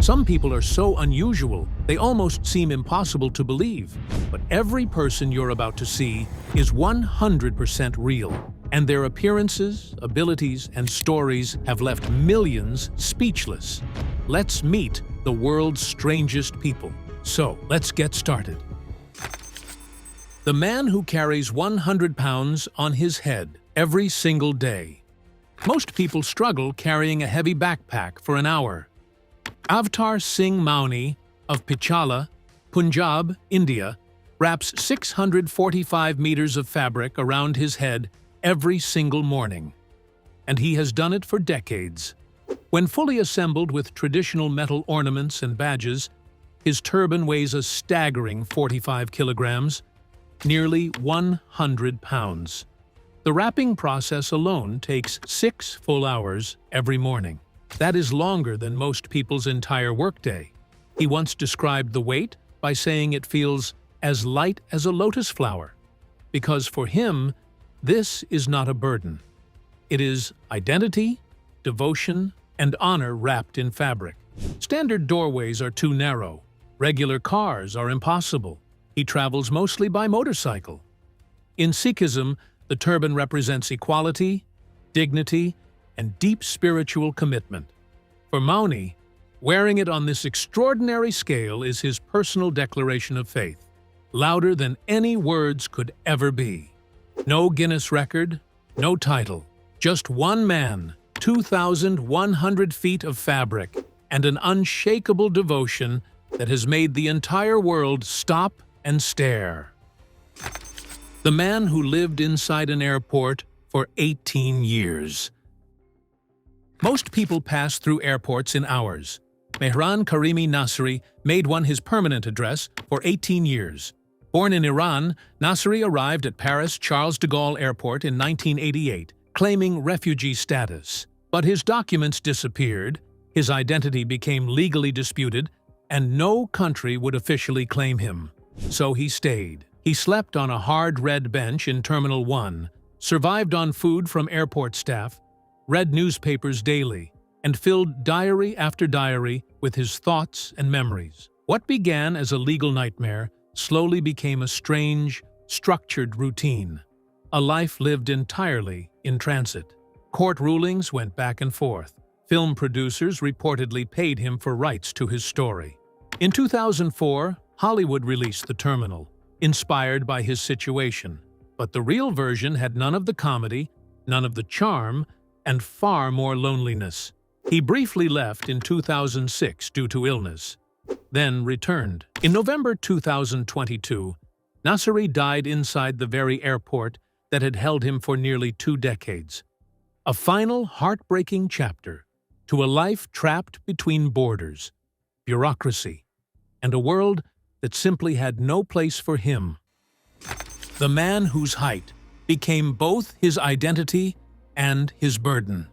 Some people are so unusual, they almost seem impossible to believe. But every person you're about to see is 100% real. And their appearances, abilities, and stories have left millions speechless. Let's meet the world's strangest people. So, let's get started. The man who carries 100 pounds on his head every single day. Most people struggle carrying a heavy backpack for an hour. Avtar Singh Mauni of Pichala, Punjab, India, wraps 645 meters of fabric around his head every single morning. And he has done it for decades. When fully assembled with traditional metal ornaments and badges, his turban weighs a staggering 45 kilograms, nearly 100 pounds. The wrapping process alone takes 6 full hours every morning. That is longer than most people's entire workday. He once described the weight by saying it feels as light as a lotus flower, because for him, this is not a burden. It is identity, devotion, and honor wrapped in fabric. Standard doorways are too narrow. Regular cars are impossible. He travels mostly by motorcycle. In Sikhism, the turban represents equality, dignity, and deep spiritual commitment. For Mauni, wearing it on this extraordinary scale is his personal declaration of faith, louder than any words could ever be. No Guinness record, no title, just one man, 2,100 feet of fabric, and an unshakable devotion that has made the entire world stop and stare. The man who lived inside an airport for 18 years. Most people pass through airports in hours. Mehran Karimi Nasri made one his permanent address for 18 years. Born in Iran, Nasri arrived at Paris Charles de Gaulle Airport in 1988, claiming refugee status. But his documents disappeared, his identity became legally disputed, and no country would officially claim him. So he stayed. He slept on a hard red bench in Terminal 1, survived on food from airport staff, read newspapers daily, and filled diary after diary with his thoughts and memories. What began as a legal nightmare slowly became a strange, structured routine. A life lived entirely in transit. Court rulings went back and forth. Film producers reportedly paid him for rights to his story. In 2004, Hollywood released The Terminal, inspired by his situation. But the real version had none of the comedy, none of the charm, and far more loneliness. He briefly left in 2006 due to illness, then returned. In November 2022, Nasri died inside the very airport that had held him for nearly 2 decades. A final heartbreaking chapter to a life trapped between borders, bureaucracy, and a world that simply had no place for him. The man whose height became both his identity and his burden.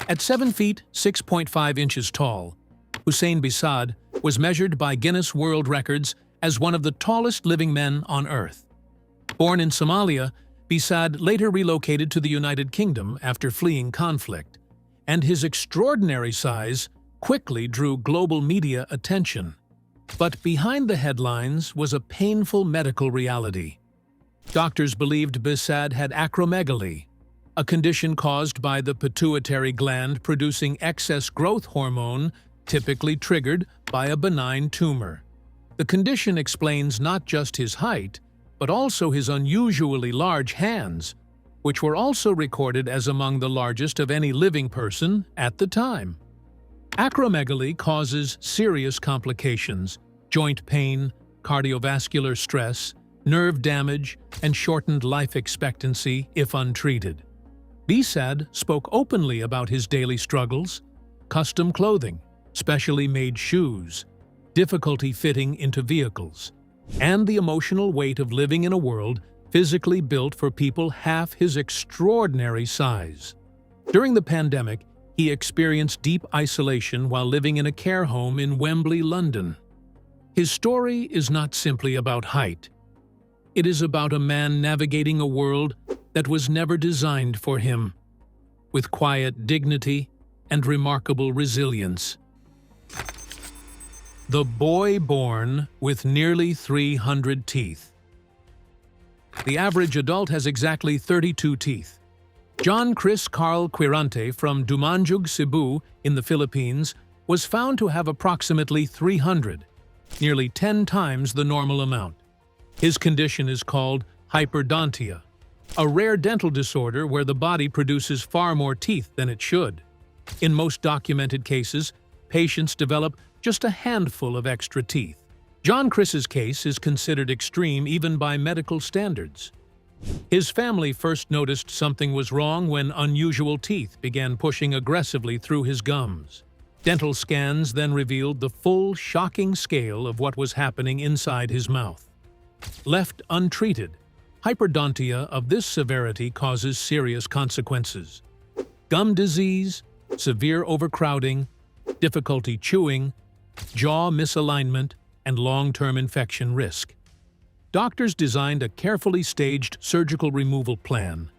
At 7 feet 6.5 inches tall, Hussein Bisad was measured by Guinness World Records as one of the tallest living men on Earth. Born in Somalia, Bisad later relocated to the United Kingdom after fleeing conflict, and his extraordinary size quickly drew global media attention. But behind the headlines was a painful medical reality. Doctors believed Bisad had acromegaly, a condition caused by the pituitary gland producing excess growth hormone typically triggered by a benign tumor. The condition explains not just his height, but also his unusually large hands, which were also recorded as among the largest of any living person at the time. Acromegaly causes serious complications: joint pain, cardiovascular stress, nerve damage, and shortened life expectancy if untreated. Bisad spoke openly about his daily struggles: custom clothing, specially made shoes, difficulty fitting into vehicles, and the emotional weight of living in a world physically built for people half his extraordinary size. During the pandemic, he experienced deep isolation while living in a care home in Wembley, London. His story is not simply about height. It is about a man navigating a world that was never designed for him, with quiet dignity and remarkable resilience. The boy born with nearly 300 teeth. The average adult has exactly 32 teeth. John Chris Carl Quirante from Dumanjug, Cebu, in the Philippines, was found to have approximately 300, nearly 10 times the normal amount. His condition is called hyperdontia, a rare dental disorder where the body produces far more teeth than it should. In most documented cases, patients develop just a handful of extra teeth. John Chris's case is considered extreme even by medical standards. His family first noticed something was wrong when unusual teeth began pushing aggressively through his gums. Dental scans then revealed the full, shocking scale of what was happening inside his mouth. Left untreated, hyperdontia of this severity causes serious consequences: gum disease, severe overcrowding, difficulty chewing, jaw misalignment, and long-term infection risk. Doctors designed a carefully staged surgical removal plan,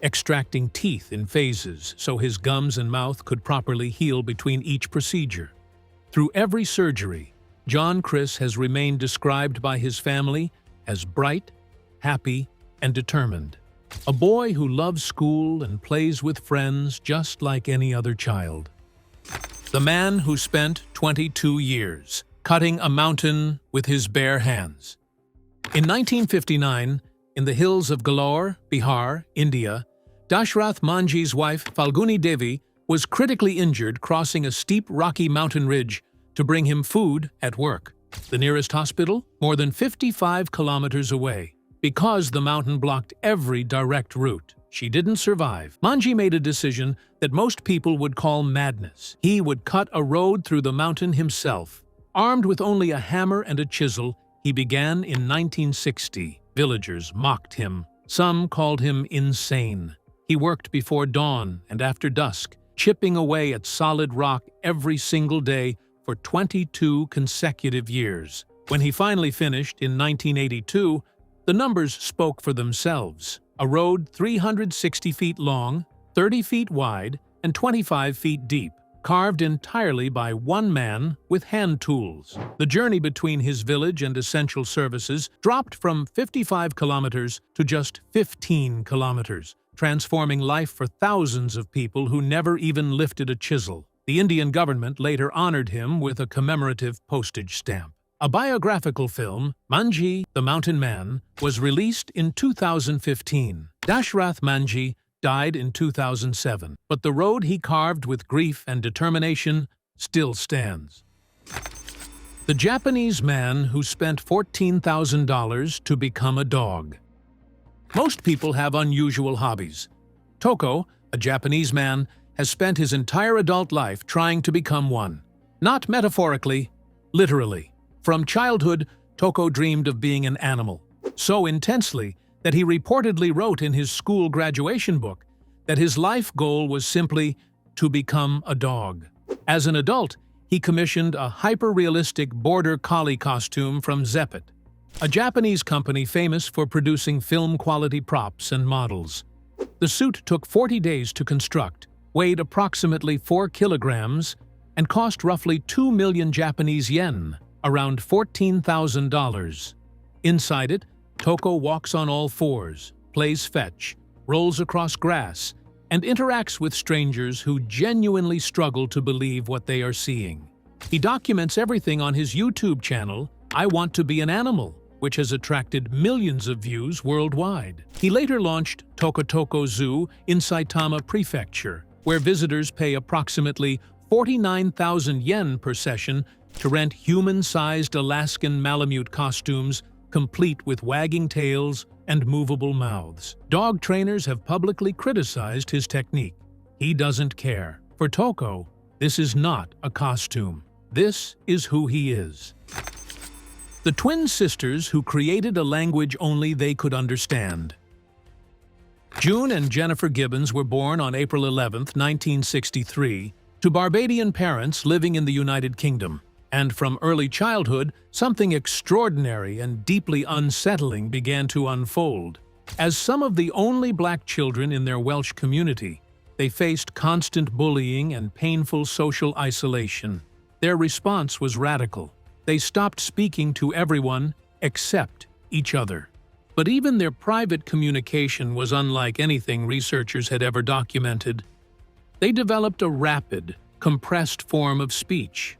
extracting teeth in phases so his gums and mouth could properly heal between each procedure. Through every surgery, John Chris has remained described by his family as bright, happy, and determined. A boy who loves school and plays with friends just like any other child. The man who spent 22 years cutting a mountain with his bare hands. In 1959, in the hills of Galore, Bihar, India, Dashrath Manjhi's wife Falguni Devi was critically injured crossing a steep rocky mountain ridge to bring him food at work. The nearest hospital, more than 55 kilometers away. Because the mountain blocked every direct route, she didn't survive. Manjhi made a decision that most people would call madness. He would cut a road through the mountain himself. Armed with only a hammer and a chisel, he began in 1960. Villagers mocked him. Some called him insane. He worked before dawn and after dusk, chipping away at solid rock every single day for 22 consecutive years. When he finally finished in 1982, the numbers spoke for themselves. A road 360 feet long, 30 feet wide, and 25 feet deep, carved entirely by one man with hand tools. The journey between his village and essential services dropped from 55 kilometers to just 15 kilometers, transforming life for thousands of people who never even lifted a chisel. The Indian government later honored him with a commemorative postage stamp. A biographical film, Manjhi, the Mountain Man, was released in 2015. Dashrath Manjhi died in 2007, but the road he carved with grief and determination still stands. The Japanese man who spent $14,000 to become a dog. Most people have unusual hobbies. Toko, a Japanese man, has spent his entire adult life trying to become one. Not metaphorically, literally. From childhood, Toko dreamed of being an animal, so intensely that he reportedly wrote in his school graduation book that his life goal was simply to become a dog. As an adult, he commissioned a hyper-realistic border collie costume from Zeppet, a Japanese company famous for producing film-quality props and models. The suit took 40 days to construct, weighed approximately 4 kilograms, and cost roughly 2 million Japanese yen, around $14,000. Inside it, Toko walks on all fours, plays fetch, rolls across grass, and interacts with strangers who genuinely struggle to believe what they are seeing. He documents everything on his YouTube channel, I Want to Be an Animal, which has attracted millions of views worldwide. He later launched Toko Zoo in Saitama Prefecture, where visitors pay approximately 49,000 yen per session to rent human-sized Alaskan Malamute costumes complete with wagging tails and movable mouths. Dog trainers have publicly criticized his technique. He doesn't care. For Toko, this is not a costume. This is who he is. The twin sisters who created a language only they could understand. June and Jennifer Gibbons were born on April 11, 1963, to Barbadian parents living in the United Kingdom. And from early childhood, something extraordinary and deeply unsettling began to unfold. As some of the only black children in their Welsh community, they faced constant bullying and painful social isolation. Their response was radical. they stopped speaking to everyone except each other. But even their private communication was unlike anything researchers had ever documented. They developed a rapid, compressed form of speech,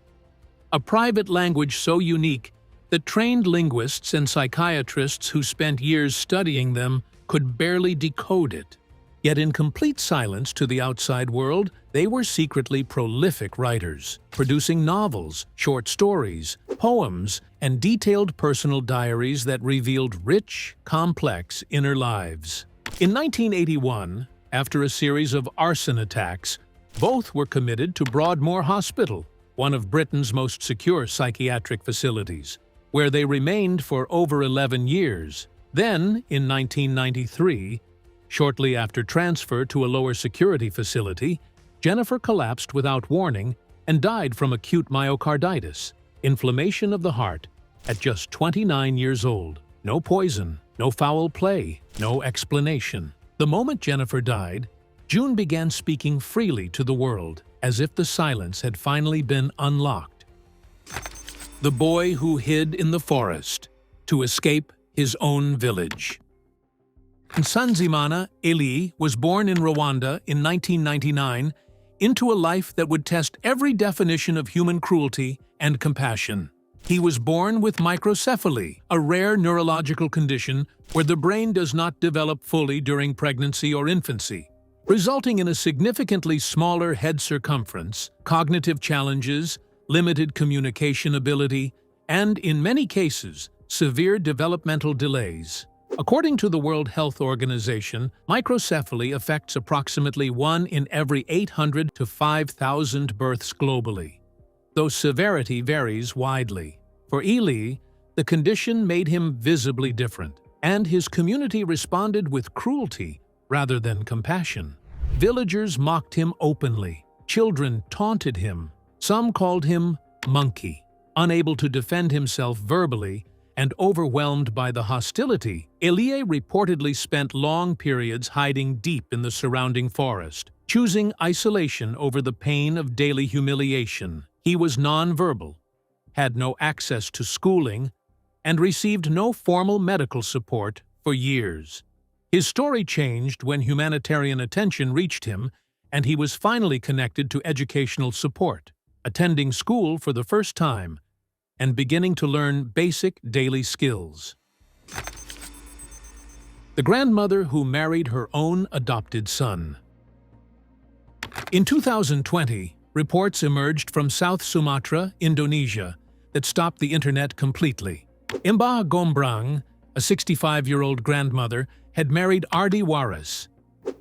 a private language so unique that trained linguists and psychiatrists who spent years studying them could barely decode it. Yet in complete silence to the outside world, they were secretly prolific writers, producing novels, short stories, poems, and detailed personal diaries that revealed rich, complex inner lives. In 1981, after a series of arson attacks, both were committed to Broadmoor Hospital, one of Britain's most secure psychiatric facilities, where they remained for over 11 years. Then, in 1993, shortly after transfer to a lower security facility, Jennifer collapsed without warning and died from acute myocarditis, inflammation of the heart, at just 29 years old. No poison, no foul play, no explanation. The moment Jennifer died, June began speaking freely to the world, as if the silence had finally been unlocked. The boy who hid in the forest to escape his own village. Nsanzimana Eli was born in Rwanda in 1999 into a life that would test every definition of human cruelty and compassion. He was born with microcephaly, a rare neurological condition where the brain does not develop fully during pregnancy or infancy, resulting in a significantly smaller head circumference, cognitive challenges, limited communication ability, and, in many cases, severe developmental delays. According to the World Health Organization, microcephaly affects approximately 1 in every 800 to 5,000 births globally, though severity varies widely. For Eli, the condition made him visibly different, and his community responded with cruelty rather than compassion. Villagers mocked him openly. Children taunted him. Some called him monkey. Unable to defend himself verbally and overwhelmed by the hostility, Elie reportedly spent long periods hiding deep in the surrounding forest, choosing isolation over the pain of daily humiliation. He was nonverbal, had no access to schooling, and received no formal medical support for years. His story changed when humanitarian attention reached him and he was finally connected to educational support, attending school for the first time and beginning to learn basic daily skills. The grandmother who married her own adopted son. In 2020, reports emerged from South Sumatra, Indonesia, that stopped the internet completely. Mbah Gombrang, a 65-year-old grandmother, had married Ardi Waris,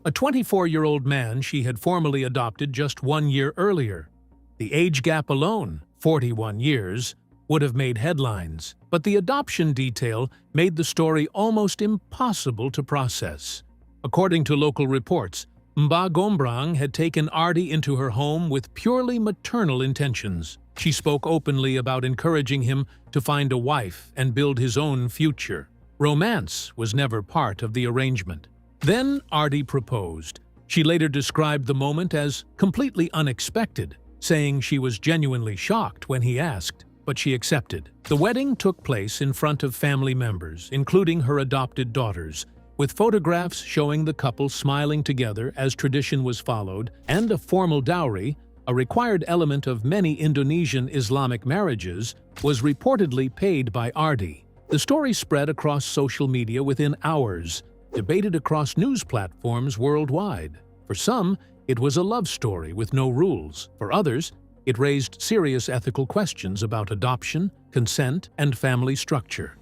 a 24-year-old man she had formally adopted just 1 year earlier. The age gap alone, 41 years, would have made headlines, but the adoption detail made the story almost impossible to process. According to local reports, Mbah Gombrang had taken Ardi into her home with purely maternal intentions. She spoke openly about encouraging him to find a wife and build his own future. Romance was never part of the arrangement. Then Ardi proposed. She later described the moment as completely unexpected, saying she was genuinely shocked when he asked, but she accepted. The wedding took place in front of family members, including her adopted daughters, with photographs showing the couple smiling together as tradition was followed, and a formal dowry, a required element of many Indonesian Islamic marriages, was reportedly paid by Ardi. The story spread across social media within hours, debated across news platforms worldwide. For some, it was a love story with no rules. For others, it raised serious ethical questions about adoption, consent, and family structure.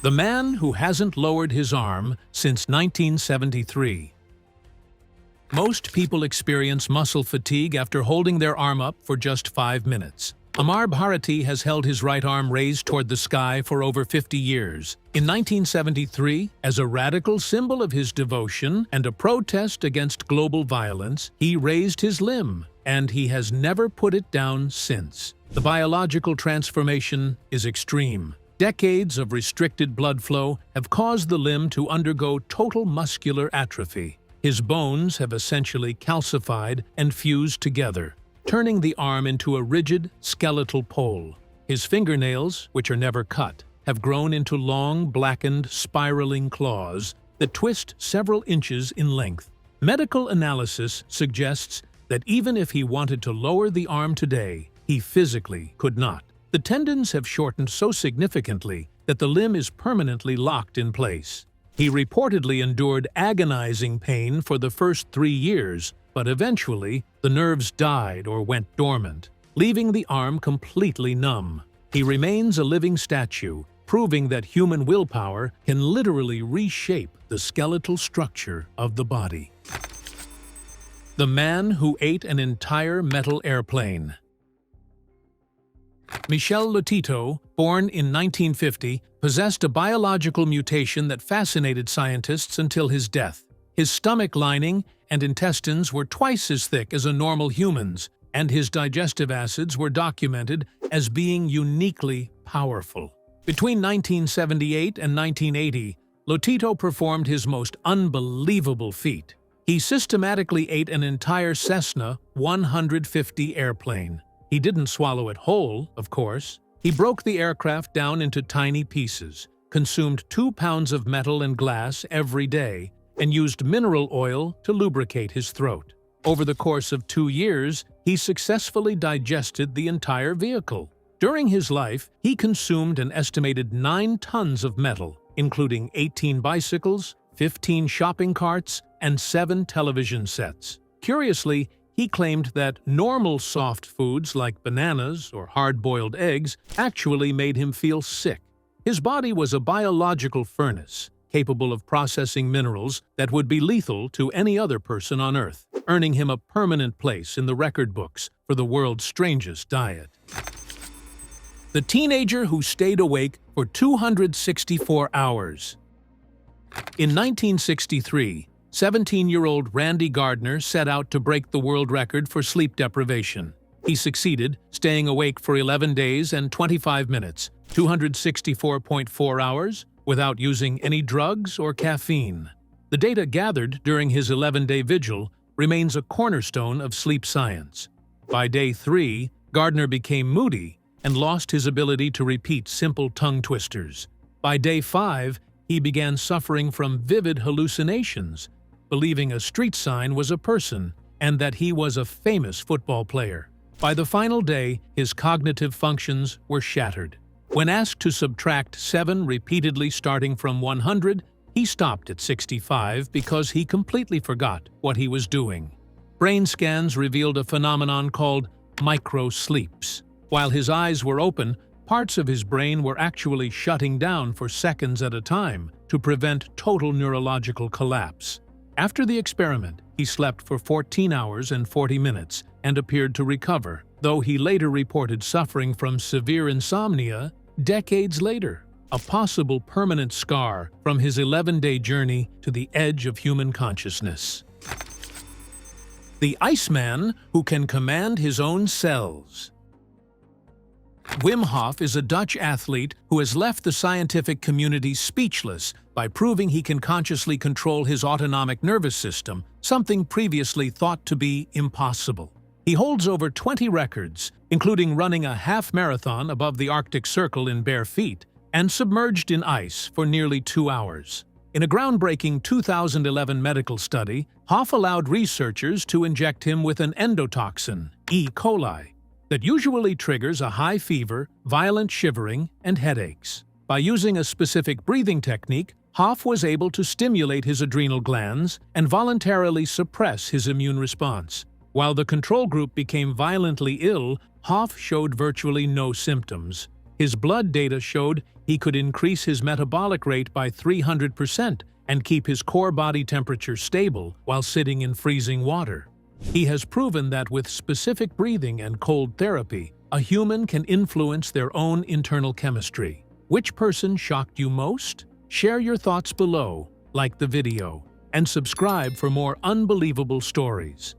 The man who hasn't lowered his arm since 1973. Most people experience muscle fatigue after holding their arm up for just 5 minutes. Amar Bharati has held his right arm raised toward the sky for over 50 years. In 1973, as a radical symbol of his devotion and a protest against global violence, he raised his limb, and he has never put it down since. The biological transformation is extreme. Decades of restricted blood flow have caused the limb to undergo total muscular atrophy. His bones have essentially calcified and fused together, turning the arm into a rigid, skeletal pole. His fingernails, which are never cut, have grown into long, blackened, spiraling claws that twist several inches in length. Medical analysis suggests that even if he wanted to lower the arm today, he physically could not. The tendons have shortened so significantly that the limb is permanently locked in place. He reportedly endured agonizing pain for the first 3 years, but eventually the nerves died or went dormant, leaving the arm completely numb. He remains a living statue, proving that human willpower can literally reshape the skeletal structure of the body. The man who ate an entire metal airplane. Michel Lotito, born in 1950, possessed a biological mutation that fascinated scientists until his death. His stomach lining and intestines were twice as thick as a normal human's, and his digestive acids were documented as being uniquely powerful. Between 1978 and 1980, Lotito performed his most unbelievable feat. He systematically ate an entire Cessna 150 airplane. He didn't swallow it whole, of course. He broke the aircraft down into tiny pieces, consumed 2 pounds of metal and glass every day, and used mineral oil to lubricate his throat. Over the course of 2 years, he successfully digested the entire vehicle. During his life, he consumed an estimated 9 tons of metal, including 18 bicycles, 15 shopping carts, and 7 television sets. Curiously, he claimed that normal soft foods like bananas or hard-boiled eggs actually made him feel sick. His body was a biological furnace, capable of processing minerals that would be lethal to any other person on Earth, earning him a permanent place in the record books for the world's strangest diet. The teenager who stayed awake for 264 hours. In 1963, 17-year-old Randy Gardner set out to break the world record for sleep deprivation. He succeeded, staying awake for 11 days and 25 minutes, 264.4 hours, without using any drugs or caffeine. The data gathered during his 11-day vigil remains a cornerstone of sleep science. By day 3, Gardner became moody and lost his ability to repeat simple tongue twisters. By day 5, he began suffering from vivid hallucinations, believing a street sign was a person and that he was a famous football player. By the final day, his cognitive functions were shattered. When asked to subtract 7 repeatedly starting from 100, he stopped at 65 because he completely forgot what he was doing. Brain scans revealed a phenomenon called micro-sleeps. While his eyes were open, parts of his brain were actually shutting down for seconds at a time to prevent total neurological collapse. After the experiment, he slept for 14 hours and 40 minutes and appeared to recover, though he later reported suffering from severe insomnia decades later, a possible permanent scar from his 11-day journey to the edge of human consciousness. The Iceman who can command his own cells. Wim Hof is a Dutch athlete who has left the scientific community speechless by proving he can consciously control his autonomic nervous system, something previously thought to be impossible. He holds over 20 records, including running a half marathon above the Arctic Circle in bare feet and submerged in ice for nearly 2 hours. In a groundbreaking 2011 medical study, Hof allowed researchers to inject him with an endotoxin, E. coli, that usually triggers a high fever, violent shivering, and headaches. By using a specific breathing technique, Hof was able to stimulate his adrenal glands and voluntarily suppress his immune response. While the control group became violently ill, Hof showed virtually no symptoms. His blood data showed he could increase his metabolic rate by 300% and keep his core body temperature stable while sitting in freezing water. He has proven that with specific breathing and cold therapy, a human can influence their own internal chemistry. Which person shocked you most? Share your thoughts below, like the video, and subscribe for more unbelievable stories.